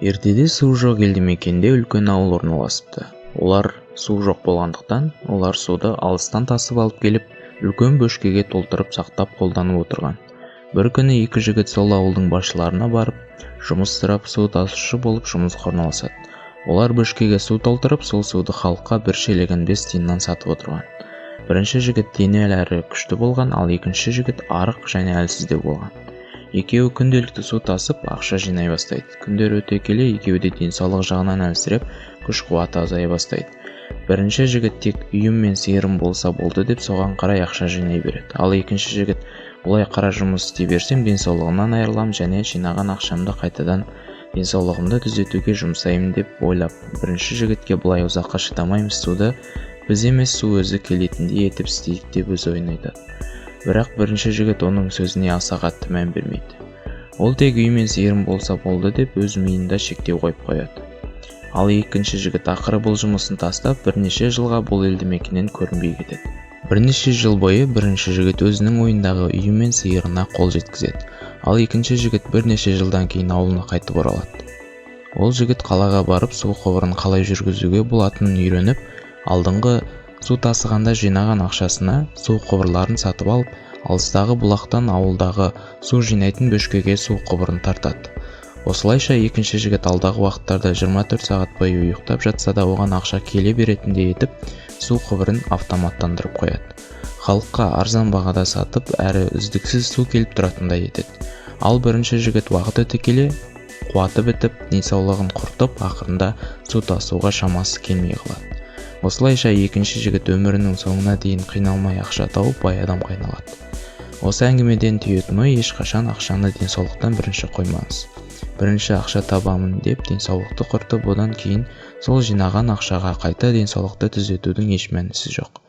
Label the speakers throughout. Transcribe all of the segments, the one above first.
Speaker 1: Ертеде су жоқ елді мекенде үлкен ауыл орналасыпты. Олар су жоқ болғандықтан, олар суды алыстан тасып алып келіп, үлкен бөшкеге толтырып сақтап қолданып отырған. Бір күні екі жігіт сол ауылдың басшыларына барып, жұмыс сұрап су тасушы болып жұмысқа орналасады. Олар бөшкеге су толтырып, сол суды халыққа бір шелегін 5 тиыннан сатып отырған. Бірінші жігіт дене әрі күшті болған, ал екінші жігіт арық және әлсіздеу болған. Екеуі күнделікті су тасып, ақша жинай бастайды. Күндер өте келе екеуі де денсаулық жағынан әлсіреп, күш-қуаты азая бастайды. Бірінші жігіт тек үйім мен сиырым болса болды деп соған қарай ақша жинай береді. Ал екінші жігіт, бұлай қара жұмыс істей берсем денсаулығымнан айырылам және жинаған ақшамды қайтадан денсаулығымды түзетуге жұмсаймын деп ойлап, бірінші жігітке бұлай ұзаққа шыдамаймыз, суды біз емес су өзі келетіндей етіп істейік деп өз ойын айтады. Бірақ бірінші жігіт оның сөзіне аса қатты мән бермейді. Ол тек үй мен сиырым болса болды деп өз миында шектеу қойып қояды. Ал екінші жігіт ақыры бұл жұмысын тастап, бірнеше жылға бұл елді мекеннен көрінбей кетеді. Бірнеше жыл бойы бірінші жігіт өзінің ойындағы үйі мен сиырына қол жеткізеді. Ал екінші жігіт бірнеше жылдан кейін ауылына қайтып оралады. Ол жігіт қалаға барып, су құбырын қалай жүргізуге болатынын үйреніп, алдыңғы су тасығанда жинаған ақшасына су құбырларын сатып алып, алыстағы бұлақтан ауылдағы су жинайтын бөшкеге су құбырын тартады. Осылайша екінші жігіт алдағы уақыттарда 24 сағат бойы ұйықтап жатса да оған ақша келе беретіндей етіп, су құбырын автоматтандырып қояды. Халыққа арзан бағада сатып, әрі үздіксіз су келіп тұратындай етеді. Ал бірінші жігіт уақыт өте келе қуаты бітіп, денсаулығын құртып, ақырында су тасуға шамасы келмей қалады. Осылайша екінші жігіт өмірінің соңына дейін қиналмай ақша тауып, бай адамға айналады. Осы әңгімеден түйетін ой, ешқашан ақшаны денсаулықтан бірінші қоймаңыз. Бірінші ақша табамын деп денсаулықты құртып, одан кейін сол жинаған ақшаға қайта денсаулықты түзетудің еш мәнісі жоқ.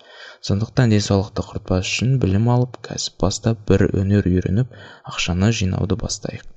Speaker 1: Сондықтан денсаулықты құртпас үшін білім алып, кәсіп бастап, бір өнер үйреніп, ақшаны жинауды бастайық.